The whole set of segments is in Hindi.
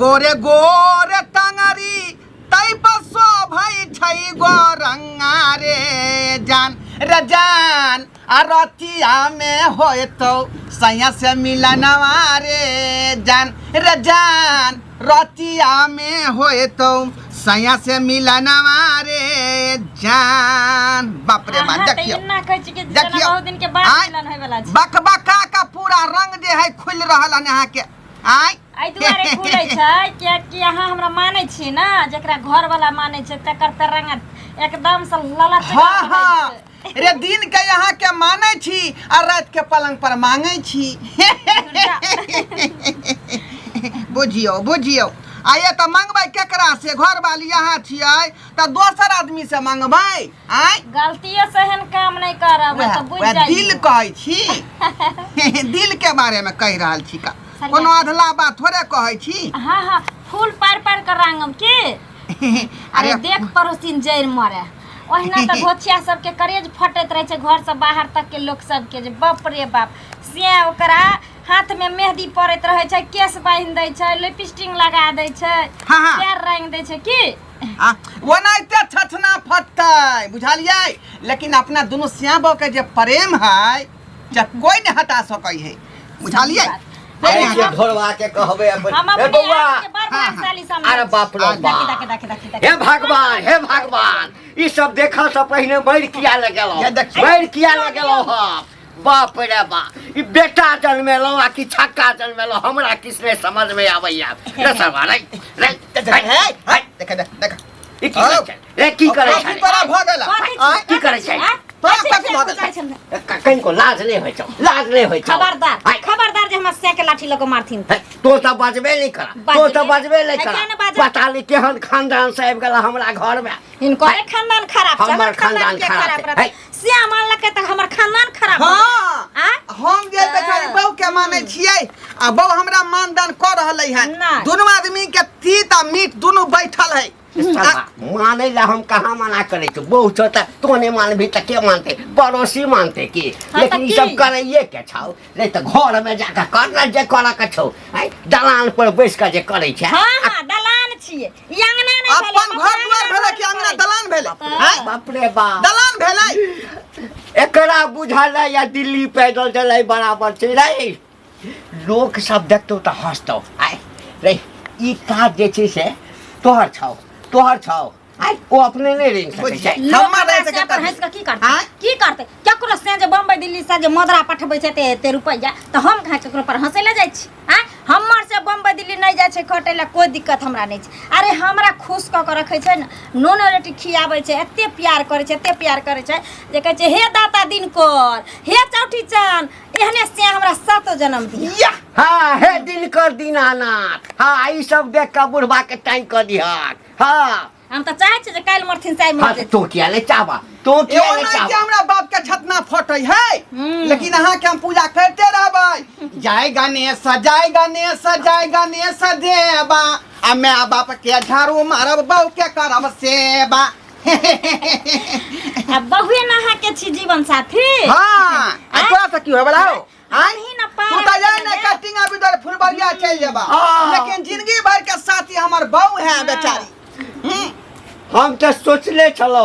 गोरे गोरे टंगरी तई बसो भाई छई गोरंगा रे जान रे जान रतिया में होए तो सैया से मिलनवा रे जान रे जान रतिया में होए तो सैया से मिलनवा रे जान। बाप रे बाप देखियो देखियो बक बका का पूरा रंग जे है खुल रहल यहाँ के आई दुआरे खुलै छै कि अहाँ हमरा मानै छी ना जेकरा घर वाला मानै छै तकर तरंग एकदम से ललच। हाँ हाँ रे दिन के यहाँ के मानै छी और रात के पलंग पर मांगे छी। बुझियो बुझियो आये तो मांगबै केकरा से घर वाली यहाँ छियै तो दोसर आदमी से मांगबै आय गलतियों से हन काम नहीं करब तो बुझ जाइए दिल कहै छी दिल के बारे में कह रहल छी का कोनो अधला बात थोड़े कहै छी। हाँ हाँ फूल पार पार कर रांगम के अरे देख पड़ोसिन जैर मरे ओहिना तो घोचिया सबके करेज फटैत रहे छै घर से बाहर तक के लोग सबके जे बाप रे बाप से ओकरा हाथ में मेहंदी पड़ैत रहे छै केस बांध दै छै लिपस्टिक लगा दै छै पैर रंग दै छै की ओनाइते छछना फटतै बुझलियै लेकिन अपना दोनों श्याम के जे प्रेम है जब कोई नहीं हटा सकै है बुझलियै। घोड़वा के कहबे ए बौआ अरे बाप रे हे भगवान ई सब देखा से पहले बैर किया लगेलो हम बाप रे बाप ई बेटा जन्मेलो आ कि छक्का जन्मेलो हमरा किसने समझ में आबैया रे सरवा रे देख ई की करे छै की करे छै कहीं को लाज नहीं होय छौ खबरदार जे हमरा से के लाठी लग मारथिन तो सब बजबे नहीं करा बता ली केहन खानदान से आबि गेला हमरा घर में इनको खानदान खराब छै हमर खानदान खराब है से मान लके त हमर खानदान खराब हां हम जे बेचारी बहू के माने छियै आ बहू हमरा मानदान कर रहलै है दोनों आदमी के तीत आ मीठ दोनों बैठल है माने ला हम कहाँ मना करे छो बहु छोटा तो नहीं मानबी त के मानते पड़ोसी मानते की लेकिन ई सब करैये के छौ नहीं तो घर में जाके करना जे करा के छौ दलान पर बैस के जे करे छै। हां दलान छिए ई अंगना नहीं भेलै अपन घर द्वार भेलै कि अंगना दलान भेलै बाप रे बाप दलान भेलै एकरा बुझाला या दिल्ली पैदल चलै बराबर छै रे लोग सब देखतो त हंसतो आय रे ई काज जे छै से तोहर छौ आई ओ अपने नहीं रह सकै छै हमर रह सकै पर हंस के की करते केकरो से जे बम्बई दिल्ली से जे मदरा पठबै छै ते रुपैया त हम कहाँ केकरो पर हंसे ले जाइ छी हमर से बम्बई दिल्ली नहीं जाइ छै खटे ला कोई दिक्कत हमरा नहीं छै। अरे हमरा खुश क के रखै छै न नोन रोटी खियाबै छै एते प्यार करे छै जे कहै छै हे दाता दिन कर हे चौठी चान एहने से हमरा 7 जन्म दिया हां हे दिन कर दीनानाथ हां ई सब देख के बुढ़बा के टाइम क दिहक हां हम त चाहै छी जे काल मरथिन साइ मर तो किया ले चाबा हमरा बाप के छतना फटै है लेकिन अहाँ के हम पूजा करते रहबै जय गणेश देवा आ मैं बाप के झाड़ू मारब बहू के करब सेवा अब बहुए ना अहाँ के छी जीवन साथी हां तोरा से की होय बला हो ही ना तू त जाय ने कटिंग अभी दर फुलबरिया चल जेबा लेकिन जिंदगी भर के साथी हमर बहू है बेचारी। हम तो सोचले छलो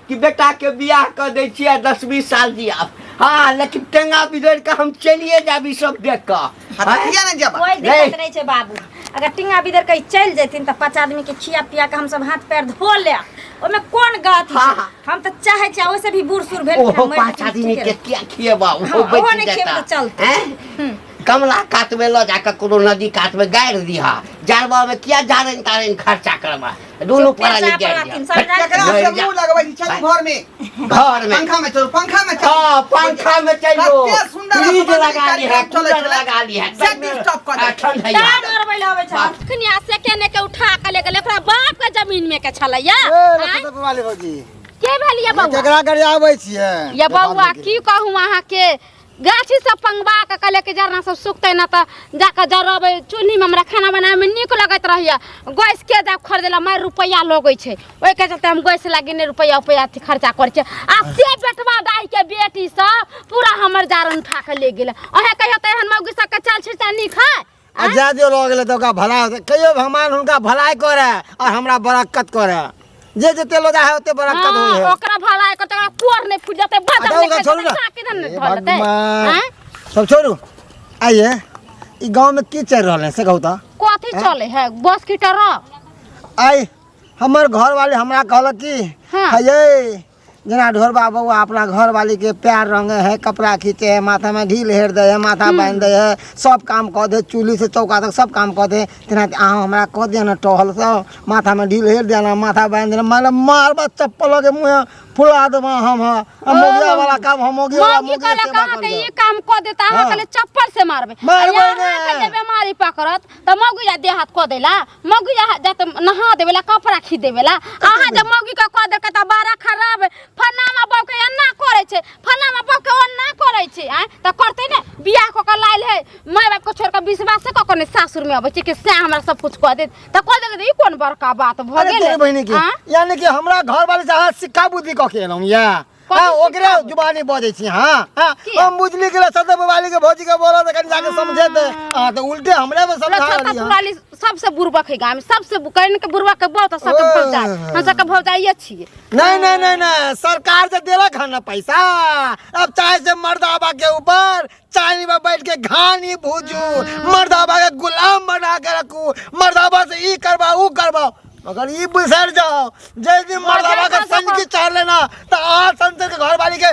कि बेटा के बियाह कर दे छियै 10-20 साल जिया हाँ लेकिन टेंगा बिगड़ के हम चलिए जाबी सब देख के कोई दिक्कत नहीं छै बाबू अगर टिंगा बिदर कहीं चल जैथिन त 5 आदमी के खिया पिया के हम सब हाथ पैर धो ले ओमे कोन गात हम त चाहे छी ओसे भी बूढ़ सुर भेल के 5 आदमी के क्या खिएबा ओ बच जाता चलते कमला काट में लो जाकर कोनो नदी काट में गाड़ दिया जारबा में क्या जारन तारन खर्चा करबा दोनों परा ले गया केकरा से मुंह लगबै चल घर में पंखा में चलो हां पंखा में चलो कते सुंदर फ्रिज लगा ली है कूलर लगा ली है सब डिस्टर्ब कर ठंडा यार मरबै लावे छ खनिया से केने के उठा के ले गेल एकरा बाप के जमीन में के छलैया वाले भौजी के भेलिया बउआ केकरा करे आबै छियै ये बउआ की कहूं अहाँ के गाछी सब पंगबा के कले के जरना सब सुखते न त जाके जरबै चूल्ही में हमरा खाना बनाए में निक लगत रहिया गैस के जब खरीदेला मार रुपया लगै छै ओइ के चलते हम गैस लागी ने रुपया खर्चा करै छै आ से बेटवा दाई के बेटी सब पूरा हमर जारन उठा के ले गेल अहे कहियो त एहन मौगी सब के चाल छिटा निक है जा दियो रह गेले तो का भला होते कहियो भगवान उनका भलाई करे और हमरा बरकत करे जे जे तेलो जा है ओते बरकत होय है ओकरा भलाई को तोरा कोर नहीं फूट जाते बाजार छोड़ू में ना किधर नहीं धरते हैं सब छोड़ू आइए ई गांव में की चल रहले से कहू त कथी चले है बस की तरह आई हमर घर वाले हमरा कहल कि ये जना ढोर बाबू अपना घर वाली के प्यार रंगे है कपड़ा खींचे है माथा में ढील हेर दे है माथा बांध दे है सब काम कह दे चूल्ही से चौका तक सब काम कह दे तेना अहाँ हमरा कह दिया ना टहल सब माथा में ढील हेर देना माथा बांध देना मतलब मारबा चप्पल के मुँह फुला देबा हम मोगिया वाला काम हम मोगी वाला मोगी से कहा के ये काम कह देता है कले चप्पल से मारबे मारबे बीमारी पकड़त त मौगी जा देह हाथ कह देला मौगी जा त नहा देवेला कपड़ा खी देवेला अहाँ जब मौगी का कह दे के त बारा खराब फनामा बाप के अन्ना करे छे फनामा बाप के अन्ना करे छे त करते ने बियाह क के लाइल है माय बाप को छोड़ के विश्वास क के सासुर में आबे छे के से हमरा सब कुछ कह दे त कह दे ई कोन बड़का बात भ गेले बहिनी के यानी कि हमरा घर वाले से शिक्षा बुद्धि क के एलौं या ओकरे जुबानी बजै छी हम बुझली गेल सदे वाली के भौजी के बोला त कनी जाके समझे दे त उल्टे हमरे में समझा रही सबसे बुरबक है गांव में सबसे कहन के बुरबक के बहुत सबके भौजा हम सबके भौजाइए छी नहीं सरकार से देलक हन पैसा अब चाहे से मर्दाबा के ऊपर चाइनी में बैठ के घानी भूजू मर्दाबा के गुलाम बना के रखू मर्दाबा से ई करबा ऊ करबा मगर ये बिसर जाओ जैसे दिन मर्दाबा का संग की चार लेना तो आज संसद के घर वाली के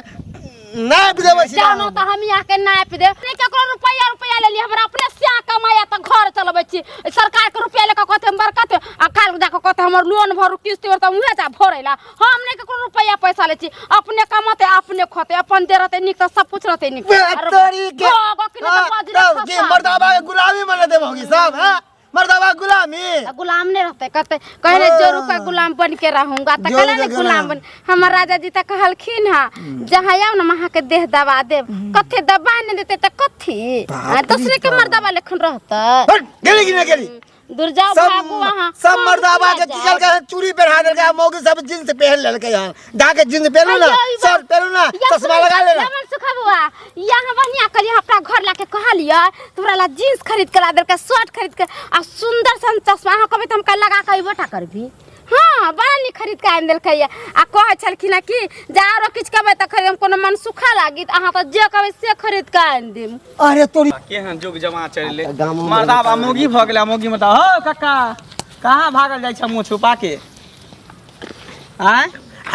नाप देबे छी जानो त हम यहाँ के नाप दे नहीं ककरो रुपया ले ली हमरा अपने से कमाया त घर चलबे छी सरकार के रुपया लेके कहते हम बरकत आ काल जाके कहते हमर लोन भरू किस्त भर त उहे जा भरेला हम नहीं ककरो रुपया पैसा ले छी अपने कमाते अपने खोते अपन दे रहते निक त सब कुछ रहते निक तोरी के मर्दाबा के गुलामी बना देबोगी सब हां मर्दाबा गुलाम नहीं रहते कहते कहले जरूर का गुलाम बन के रहूंगा त कहले नहीं गुलाम बन हमर राजा जी त कहलखिन हां जहां आऊ न वहां के देह दबा देब कथे दबा नहीं देते त कथी दूसरे के मर्दाबा लेखन रहता गेली कि न गेली दूर जाओ भागो वहां सब मर्दाबा के चल के चूड़ी पहना देल के मौगी सब जींस पहन लेल के यहां ढाके जींस पहनू ना शर्ट पहनू ना चश्मा लगा लेना मन सुखा बुआ यहां बढ़िया करी अपना घर लाके कह लिया तोरा ला जींस खरीद के ला देल के शर्ट खरीद के आ सुंदर सन चश्मा हां कभी हम का लगा के बेटा करबी हां बड़ा नी खरीद के आन देल के आ कह छलखिन कि जारो किछ कबे त खरीद कोनो मन सुखा लागी अहां त जे कबे से खरीद के आन देम अरे तोरी केहन जुग जमा चलले मर्दाबा मोगी भ गेला मोगी मत हो काका कहां भागल जाय छ मुंह छुपा के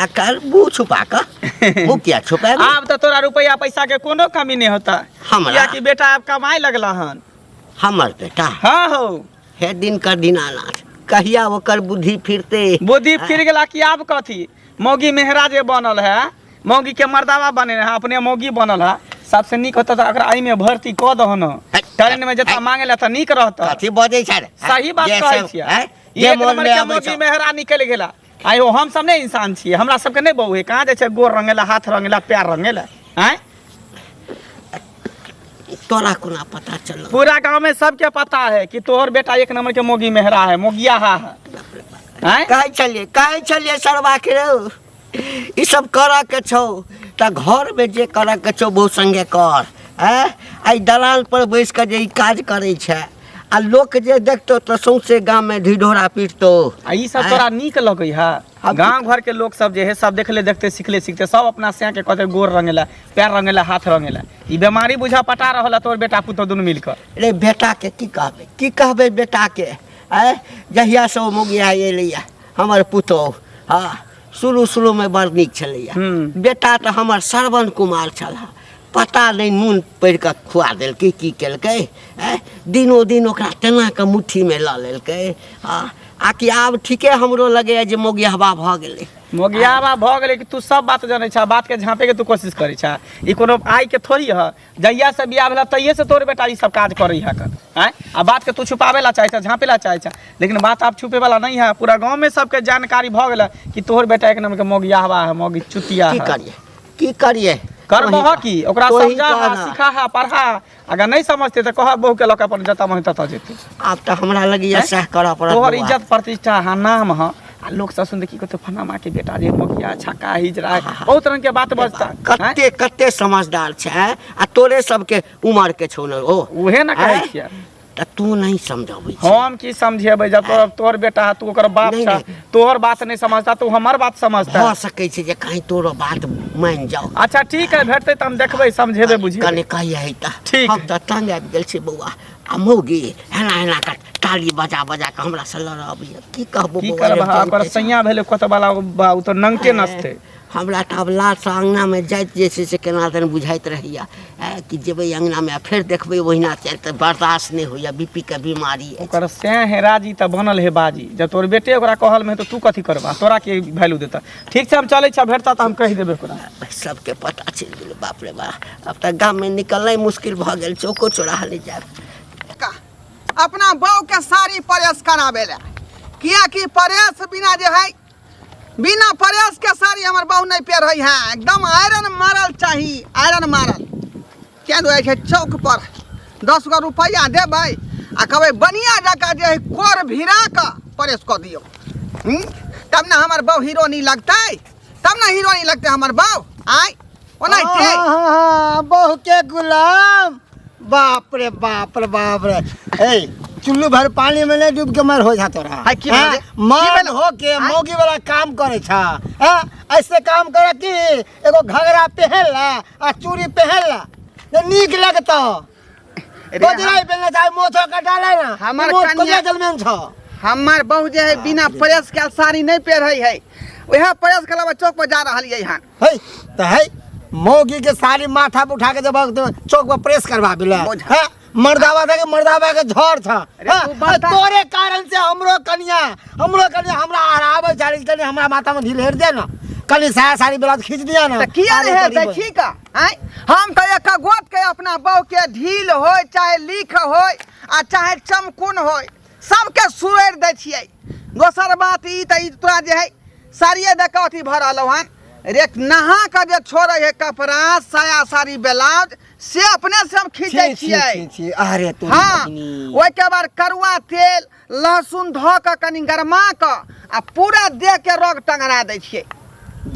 आकर मुंह छुपा के मुंह क्या छुपा अब त तोरा रुपया पैसा के कोनो कमी नहीं होता हमरा कि बेटा अब कमाई लगला हन हमर बेटा हां हो हे दिन का दीनानाथ कहिया ओकर बुद्धि फिरते बुद्धि फिर गेला कि आब कथी मौगी मेहरा जे बनल है मौगी के मर्दाबा बने है अपने मौगी बनल है सबसे नीक होता त अगर आई में भर्ती क दहन ट्रेन में जता मांगेला त नीक रहता कथी बजै छै सही बात कहै छियै ये नंबर के मौगी मेहरा निकल गेला आयो हम सब नहीं इंसान छियै हमरा सब के नहीं बहु है कहां जाय छै गोर रंगेला हाथ रंगेला पैर रंगेला हैं तोरा कोना पता चलो पूरा गांव में सबके पता है कि तोहर बेटा एक नंबर के मोगी मेहरा है मोगिया है कहे चलिए सरवा के रो ई सब करा के छौ त घर में जे करा के छौ बहुत संगे कर आई दलाल पर बैस के जे ई काज करे छै आ लोग जे देखतो त सौसे गांव में ढिढोरा पीटतो आ ई सब तोरा नीक लगई है गांव घर के लोग सब जे है सब देखले देखते सिखले सीखते सब अपना से के कहते गोर रंगेला पैर रंगेला हाथ रंगेला ई बीमारी बुझा पटा रहल तोर बेटा पुतो दुनु मिलकर रे बेटा के की कहबे बेटा के जहिया से मोगिया एलिया हमर पुतो हां शुरू में बड़ नीक छलैया बेटा त हमर श्रवण कुमार छला पता नहीं नून पड़ के खुआ दिल की केलकै दिनो दिन ओकरा टेना के मुट्ठी में ल लेलकै आकि आब ठीके हमरो लगे जे मोगियाबा भ गेलै मोगियाबा भ गेलै कि तू सब बात जानै छ बात के झांपे के तू कोशिश करै छ ई कोनो आई के थोड़ी है जहिया से बियाह भेला तइये से तोर बेटा ई सब काज करै है आ बात के तू छुपावे ला चाहे छ झांपे ला चाहे छ लेकिन बात आप छुपे वाला नहीं है पूरा गांव में सबके जानकारी भ गेला कि तोहर बेटा एक नंबर के मोगियाबा है मोगी चुतिया है की करिए करबह की ओकरा समझा सिखा है पढ़ा अगर नहीं समझते त कह बहु के लोग अपन जता मन तता जेते अब त हमरा लगिया सह कर पड़त तोहर इज्जत प्रतिष्ठा है नाम है आ लोग सब सुन देखी कहते फना माँ के बेटा जे मोगिया छक्का हिजरा बहुत तरह के बात बजता कते समझदार छै आ तोरे सबके उम्र के छौ न ओ उहे न कहै छियै त तू नहीं समझाबै छी। हम की समझेबै जब तोर बेटा है तू ओकर बाप नहीं, छा नहीं। तोहर बात नहीं समझता तू हमर बात समझता हो सकै छै जे कहीं तोरो बात मान जाओ। अच्छा ठीक है भेटतै त हम देखबै समझेबै बुझेबै कने कहिए है त ठीक हम त तंग आबि गेल छी बौआ। आ मौगी हेना हेना का ताली बजा बजा के हमरा से लड़ाबी की कहबो की बौआ। करबा ओकर सैया भेलै कत वाला बा उ त नंके नसते। हमरा त अब लाल से अंगना में जाइत जे छै से केना दन बुझाइत रहैया कि जेबै अंगना में फेर देखबै ओहिना चल त बर्दाश्त नहीं होइया बीपी के बीमारी है। ओकर से है राजी त बनल है बाजी जब तोर बेटे ओकरा कहल में तो तू कथी करबा तोरा के वैल्यू देता। ठीक छै हम चलै छ भेटता त हम कहि देबै ओकरा। सबके पता चल गेल बाप रे बा अब त गांव में निकलनाइ मुश्किल भ गेल चौको चौराहा ले जाब। अपना बहू के साड़ी प्रेस कराबे ले किया कि प्रेस बिना जे है बिना प्रेस के साड़ी हमर बहू नहीं पहिरै है एकदम आयरन मारल चाहिए आयरन मारल। क्या दो छै चौक पर 10 गो रुपया देबै आ कहबै बढ़िया जगह जे है कोर भिरा के प्रेस क दियो तब ना हमर बहू हीरोनी लगतै तब ना हीरोनी लगतै हमर बहू आय ओनाहिते। बहू के गुलाम बाप रे बाप रे बाप रे। ए चुल्लू भर पानी में नहीं डूब के मर हो जा तोरा। हाय की भेलै? मन हो के मौगी वाला काम करे छा। ऐसे काम करे कि एगो घगरा पहन ला आ चूड़ी पहन ला ये नीक लगता। गजराई पहनले चाहे मोछो कटाले ना हमर मोछ कन्या- कोजा जलमेन छ। हमार बहू जे है बिना प्रेस के साड़ी नहीं पहिरै है वह प्रेस के अलावा चौक पर जा रही है यहाँ। है त है मौगी के साड़ी माथा पे उठा के जब चौक पर प्रेस करवा बिला है मर्दावा था कि मर्दावा के झोर था। तू बता- तोरे कारण से हमरो कन्या हमरा हरावे चाली तनी हमरा माथा में ढील हेर दे ना कनी साया साड़ी ब्लाउज खींच दिया ना तो किया आगे रहे करीब। ठीक है हम तो एक गोत के अपना बहू के ढील होय चाहे लीख होय आ चाहे चमकुन होय सबके सुएर दै छियै। दोसर बात ई त ई तोरा जे है साड़िए दे के अथी भरल हन रे नहा के जे छोड़े है कपड़ा साया साड़ी ब्लाउज से अपने से हम खींचे छियै। अरे तू हाँ ओहि के बाद करुआ तेल लहसुन धो के कनी गरमा के आ पूरा देह के रग टंगरा दै छियै।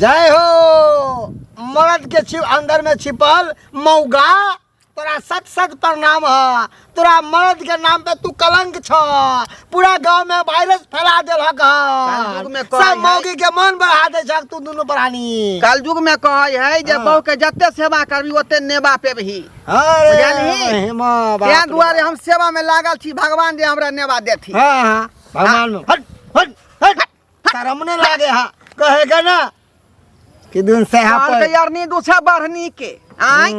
जय हो मर्द के अंदर में छिपल मौगा तोरा सच सच प्रणाम है। तोरा मर्द के नाम पे तू कलंक छ पूरा गांव में वायरस फैला देलक कलयुग में कहै सब है। मौगी के मन बढ़ा दे छक तू दोनों प्राणी। कलयुग में कहे है जे बहू के जते सेवा करबी ओते नेबा पेबही। अरे बुझलिही? महिमा बाप तें रे दुआरे हम सेवा में लागल छी भगवान जे हमरा नेबा देथी। हाँ हाँ भगवान में हट हट हट शर्म नहीं लागे हाँ कहेगा ना कि दिन से यहाँ कहल के अरनी दूसरा बढ़नी के आय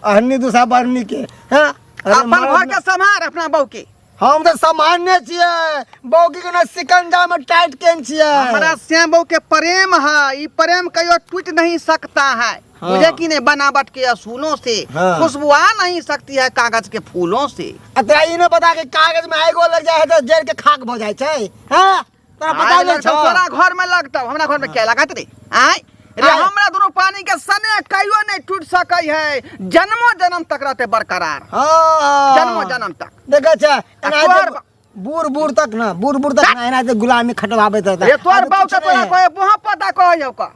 अहनी दूसरा बरनी के हाँ अपन घर के संभार अपना बहू के। हम तो सामान्य छियै बौकी के ना सिकंजा में टाइट केन छियै। हमारा श्याम बहू के प्रेम है ई प्रेम कहियो टूट नहीं सकता है। हाँ। मुझे कि नहीं बनावट के असूलों से हाँ। खुशबू आ नहीं सकती है कागज के फूलों से। तोरा ई नहीं पता कि कागज में आगो लग जाए तो जड़ के खाक हो जाए छै हाँ तोरा पता आय नहीं लगतौ, छ। तोरा घर में लगता हमरा घर में क्या लागत रे आय रे आय। हमरा दोनों पानी के सने कहियो नहीं टूट सकै है जन्मों जन्म तक रहते बरकरार हाँ जन्मों जन्म तक। देखा छै तोहर बूढ़ बूढ़ तक ना बूढ़ तक ना एना गुलामी खटवाबे रहता। रे तोर बाऊ तो तोरा कहे बोहा पता कहे हो का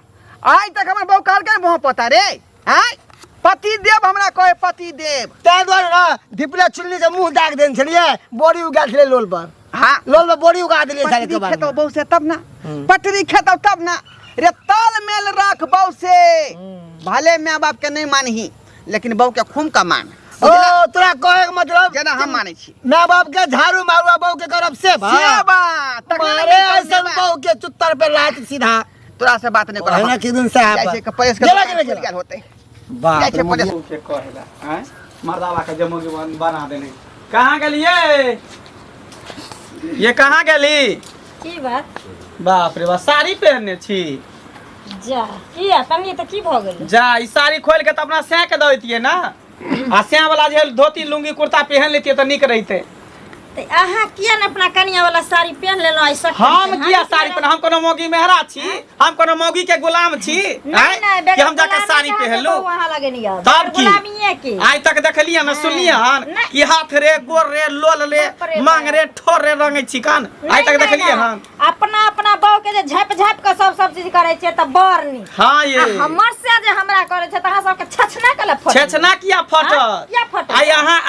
आज तक हमर बाऊ कहल के बोहा पता रे आय पति देव हमरा कहे पति देव। तै द्वारे ना धिपला चुल्ली से मुंह दाग देन छलिए बोरी उगा छले लोल पर हाँ लोल पर बोरी उगा दिले सारे पटरी के बाद खेतो बहु से तब ना पटरी खेतो तब ना रे ताल मेल रख बहु से भले माँ बाप के नहीं मानही लेकिन बहु के खूम का मान ओ तोरा कहे के मतलब जेना हम माने छी। माँ बाप के झाड़ू मारुआ बहू के करब से सेवा तकरा मारे नहीं ऐसे करने बा। बहू के चुत्तर पे लात सीधा तोरा से बात नहीं कहना करा कि दिन से जैसे के प्रेस के गेला कि नहीं दुकान गेला? खुल होते बाप जैसे रे प्रेस मुझे- के कहेला हैं मर्दावा के जमोगी बना देने कहां गेलिए ये कहां गेली की बात बाप रे बा साड़ी पहनने छी जा किया तनी तो की भ गेल जा ई साड़ी खोल के त अपना सै के दैतिए ना आ सै वाला जे धोती लुंगी कुर्ता पहन लेतिए त निक रहिते। ते अहाँ किया न अपना कनिया वाला साड़ी पहन लेलो ऐसा हम किया साड़ी पहन हम कोनो मौगी मेहरा छी हम कोनो मौगी के गुलाम छी हैं? कि हम जाके साड़ी पहन लूं वहां लगे नहीं अब तब की गुलामीए के आज तक देखलिए ना सुनलिए हन नहीं। कि हाथ रे गोर रे लोल रे बाप रे मांग रे ठोर रे रंगे छी कान आज तक देखलिए हन अपना अपना बहू के जे झाँप झाँप के सब चीज करे छे त बरनी हाँ ये हमर से जे हमरा करे छे त अहाँ सबके छछना कले फट छेछना किया फटत किया फटत आ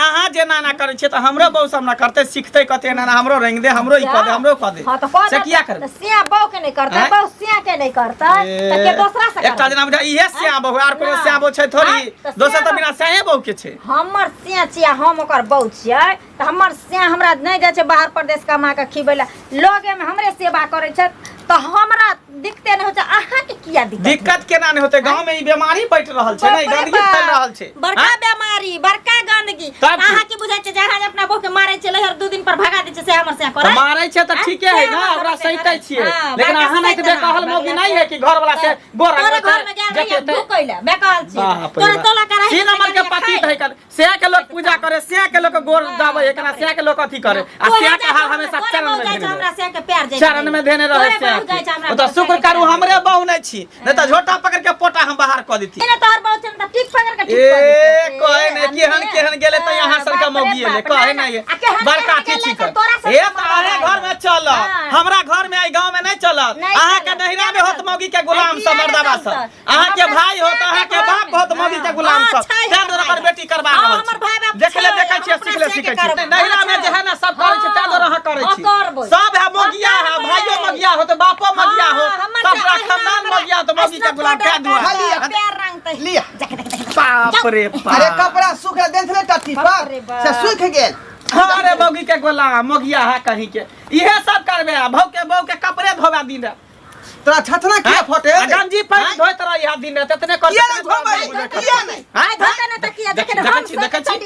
अहाँ जे नाना करे छे त हमरो बहु सब ना करते सीखते कते नाना हमरो रंग दे हमरो ई क दे हमरो क दे हां त कह से किया करबे सिया बहु के नहीं करता बहु सिया के नहीं करता त के दूसरा से एकटा जना बुझा इहे सिया बहु आर कोनो सिया बहु छै थोड़ी दोसर त बिना सिया बहु के छै हमर सिया चिया हम ओकर बहु छियै त हमर सिया हमरा नहीं जाय छै बाहर प्रदेश कमा के खिबैला लगे में हमरे सेवा करे छै तो हमरा दिक्कते नहीं होता अहाँ के किया दिक्कत केना नहीं होते गांव में ई बीमारी बैठ रहल छै नहीं गंदगी फैल रहल छै बड़का बीमारी बड़का गंदगी अहाँ के बुझाय छै जहां अपना बहू के मारै छै लहर 2 दिन पर भगा दै छै से हमर से करे मारै छै त ठीके है ना ओकरा सहितै छियै लेकिन अहाँ नहीं त कहल मौगी नहीं है कि घर वाला से गोर घर में जा रही भूकैला बेकाल छी तोरा तोला करे 3 नंबर के पति है कर से के लोग पूजा करे से के लोग गोर दाबे है कना से के लोग अथी करे आ से के हाल हमेशा चरण में देने हमरा से के प्यार जाय चरण में देने रहे से तो शुक्र करू हमरे बहु नहीं छी नहीं त झोटा पकड़ के पोटा हम बाहर क देती एने तोहर बहु छन त टिक पकड़ के टिक ए कहे ने केहन गेले त यहाँ सन का मौगी है कहे नहीं बड़का चीची कर ए त आए घर में चल हमरा घर में आई गांव में नहीं चलत अहाँ के नहिरा में होत मौगी के गुलाम सब मर्दावा सब अहाँ के भाई होत अहाँ के बाप होत मौगी के गुलाम सब तें दोर कर बेटी करबा रहल देखले देखै छियै सिखले सिखै छियै नहिरा में जे है ना सब करे छै तें दोर अहाँ करे छी सब है मौगिया है भाइयो मौगिया हो त बापो मौगिया हो सब खानदान मौगिया तो मौगी के गुलाम के दुआ प्यार रंग त लिया बाप रे बाप अरे कपड़ा सूख देथले टट्टी पर से सूख गेल अरे मौगी के गुलाम मौगिया है कहीं के इहे सब करबे बहु के कपड़े धोबा दिन तोरा छछना किया फटे गंजी पर धोइत रह यह दिन ततने कर किया नहीं धोबे किया नहीं आय धोते न त किया देखे हम देखै छी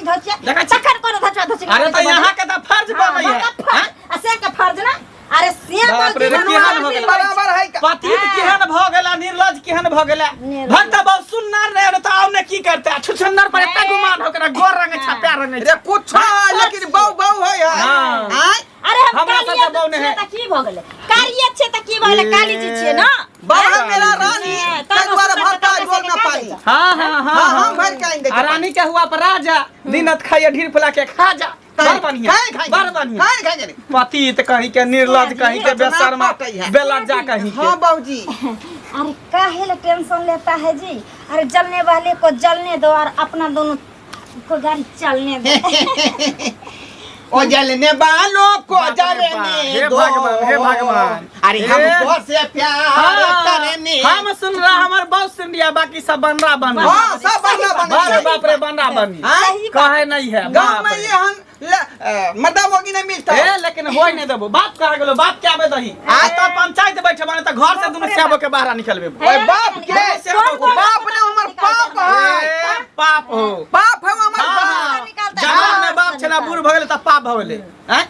चक्कर कर धचवा धचवा अरे तो यहाँ के त फर्ज बनै है आ से के फर्ज ना अरे सिया बाप रे केहन हो गेल बराबर है पति केहन भ गेला निर्लज केहन भ गेला भक्त बहुत सुन्नर रे त आउने की करते छुछन्नर पर एते गुमान हो के गोर रंग छाप्या रंग रे कुछ लेकिन बहु है आय अरे हम हमरा सबके बहु ने है त की भ गेले कालिए छे त की भ गेले काली जी छे ना बाबा मेरा रानी तकवार भरता जोर न पाई हां हम भर के आएंगे रानी के हुआ पर राजा दिनत खाइए ढीर फुला के खा जा बर बढ़िया बर बढ़िया खाए पति त कहीं के निर्लज कहीं के बेशर्मा बेलज्जा कहीं के हां बाबूजी अरे काहे ले टेंशन लेता है जी अरे जलने वाले को जलने दो और अपना दोनों को गाड़ी चलने दो ओ जलने वालों को जलने दो हे भगवान अरे हमको से प्यार करने हम सुन रहा हमर बहुत सुन लिया बाकी सब बनरा बन हां सब बनना बन बाप रे बनरा बनी कहे नहीं है गांव में ये हम मर्दा मोगी नहीं मिलता ए लेकिन होय नहीं देबो बाप कहा गेलो बाप के आबे दही आज तो पंचायत बैठे बने त घर से दुनु सेबो के बाहर निकलबे ओए बाप के बाप ने हमर पाप है पाप हो पाप है हमर बाप जवान में बाप छला बूढ़ भ गेले त पाप भ गेले हैं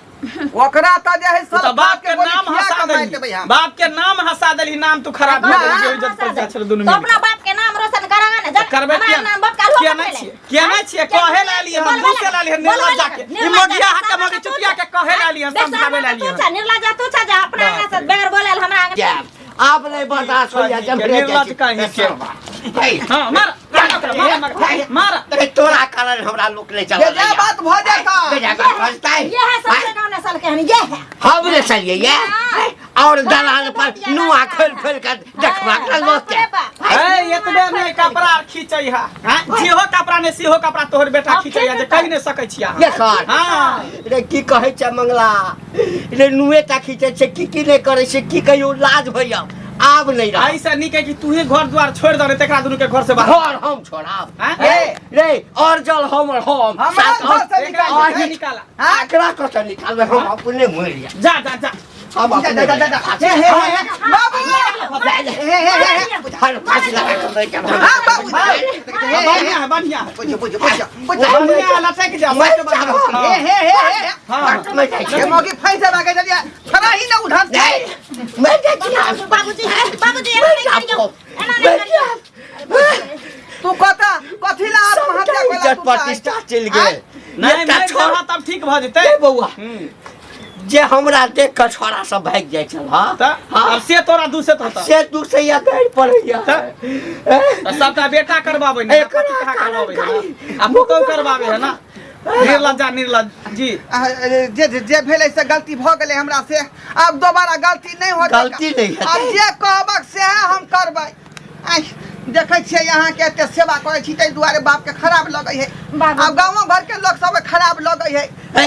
ओकरा त जे है सब बाप के नाम हंसा देली बाप के नाम हंसा देली नाम तू खराब कर देली इज्जत पर जा छल दुनु तो अपना बाप के नाम रोशन करावा ना करबे हमारा नाम बाप का क्या नहीं छिए क्या नहीं छिए कहे लाली हम दूसरे लाली निर्लज्जा के ई मगिया हाथ के मगे चुतिया के कहे लाली हम समझावे लाली तू निर्लज्जा तू छ जा अपना आंगन से बेगर बोलेल हमरा आंगन आप नहीं बर्दाश्त हो जा जब निर्लज कहीं के भाई हां मार तो तोरा कारण हमरा लोग ले चल ये बात भ जाता ये है सबसे गांव ने साल के हनी ये है हम ले चलिए ये और दलाल पर नुआ खोल खोल कर देखवा कर लोग के ए एतबे नहीं कपड़ा खींचै है हैं जेहो कपड़ा ने सेहो कपड़ा तोहर बेटा खींचै है जे कहि नहीं सकै छिया ये सर हां रे की कहै छ मंगला रे नुए ता खींचे छै की नहीं करे छै की कहियो लाज भैया आब नहीं रहा ऐसा नहीं कहे कि तू ही घर द्वार छोड़ दे तेकरा दुनु के घर से बाहर घर हम छोड़ाब हैं रे और जल हमर हम हमरा घर से एकरा निकाला आकरा को से निकालबे हम अपने मर जा जा जा जा हम अपने बाबू हर फांसी लगा कर दे के हां बाबू बढ़िया बढ़िया बढ़िया लटक जा हां मैं जाई ये मोगी फैसा लगे जलिया खरा ही ना उठा मैं जाई बाबूजी एना नहीं करियो तू कथी ला आत्महत्या केला इज्जत प्रतिष्ठा चल गेल नहीं मैं छोड़ा तब ठीक भ जते बउआ जे हमरा देख के छोरा सब भाग जाय छल हां अब से तोरा दूसत होता से तू से या गैर पड़ैया सबटा बेटा करबाबै ना कथि कहा करबाबै ना अब तो करबाबै है ना निर्लज जी जे भेलै से गलती भऽ गेलै हमरा से अब दोबारा गलती नहीं होत गलती नहीं हेतै। अब जे कहबक से हम करबै देखै छियै यहाँ के एते सेवा करै छी ताहि दुआरे बाप के खराब लगै है बाबू। अब गाँव भर के लोग सब खराब लगै है है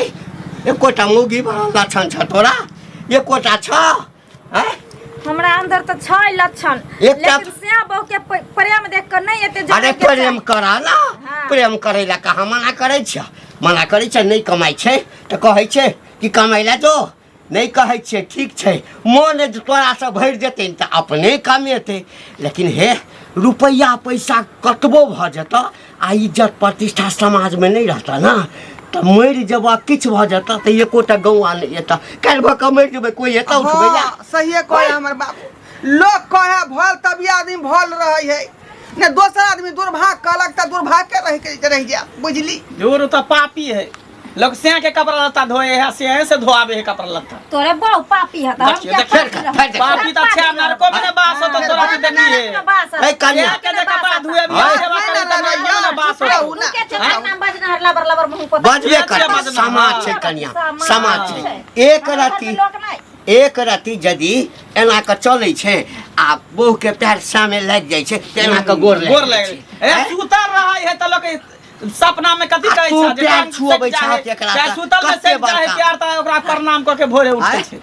एकोटा मुगी बड़ा लक्षण छ तोरा एकोटा छ हैं हमरा अंदर तो छै लक्षण एकटा- लेकिन से बहू के प्रेम देख कर नहीं एते अरे प्रेम करा ना हाँ। प्रेम करे ला कहाँ मना करे छ मना करे छ नहीं कमाई छै तो कहै छै कि कमाई ला जो नहीं कहै छै ठीक छै मोन तोरा से भरि जेतै त अपने कमेतै लेकिन हे रुपैया पैसा कतबो भ जेतऽ आ इज्जत प्रतिष्ठा समाज में नहीं रहता ना तो मरि जेबा किछ भ जेतऽ त एकोटा गौआ नहीं एतऽ काल्हि भऽ कऽ मरि जेबै कोई एतऽ उठबै ला सही कहे हमर बाबू लोग कहे भल तभी आदमी भल रहे है ने दोसर आदमी दुर्भाग कहलक त दुर्भाग के रह जा बुझली दूर तो पापी है लोग से के कपड़ा लत्ता धोए है से धोआवे है कपड़ा लत्ता तोरे बहु पापी है हम देखिए, क्या देखिए, पापी रहब? देखिए। पापी तो छे नरको में बास होता तोरा के देनी है है कन्या के जे कपड़ा धोए भी हाँ। सेवा करे त नरको में बास हाँ। होता उनके चक्कर नाम बजना हर लबर लबर मुंह पर बजबे कर बजना, समाज हाँ। छै कन्या समाज समाज छै। छै एक रति लोक नहीं एक रति यदि एना के चलै छै आ बहू के पैर सामे लागि जाइ छै त एना के गोर गोर लागि लगे जाइ छै ए सुतर रहा है त लोग सपना में कथी आ कहै तू छै जे प्यार काम छुअबै सच छह जाए, केकरा चाहे से, सुतल में कते सच जाए बड़का। प्यार त ओकरा प्रणाम क के भोरे उठै छै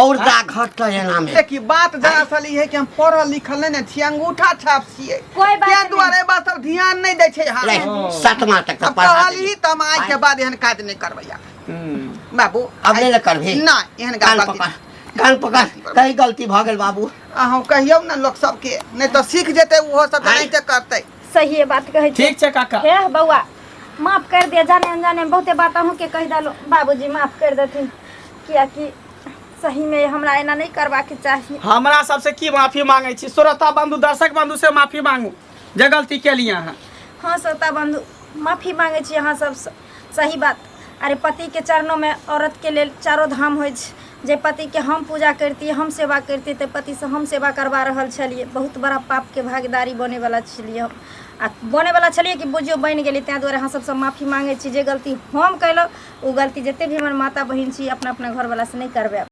और दा घट त एना में देखी बात दरअसल ई है कि हम पढ़ल लिखल नहीं छियै अंगूठा छाप छियै कोई बात ताहि नहीं। दुआरे बस सब ध्यान नहीं दै छै ले हम सातवां तक अब पढ़ा कहली त हम आज के बाद एहन काज नहीं करबै बाबू अब नहीं करबी नहीं एहन कान गलती पकड़ कान पकड़ कहीं गलती भ गेल बाबू हम कहियौ ना लोग सबके नहीं तो सीख जेतै उहो सब नहीं ते करतै सही बात कहै छै ठीक छै काका हे बउआ माफ कर दिया जाने अनजाने में बहुते बात अहूँ के कह डालो बाबूजी माफ कर देथिन किया कि सही में हमरा एना नहीं करबा के चाहिए हमरा सबसे की माफी मांगे छी श्रोता बंधु दर्शक बंधु से माफी मांगू जे गलती केलिए अहाँ हाँ श्रोता बंधु माफी मांगे छी अहाँ सब सही बात अरे पति के चरणों में औरत के लेल चारो धाम होइ छै जे पति के हम पूजा करती हम सेवा करती तो पति से हम सेवा करवा रहल छलिए बहुत बड़ा पाप के भागीदारी बने वाला छलिए हम आ बने वाला छलिए कि बुझियो बनि गेली तैं दुआरे अहाँ सबसे माफी मांगे छी जे गलती हम कैलहुँ ओ गलती जते भी हमर माता बहिन छी अपना अपना घर वाला से नहीं करबै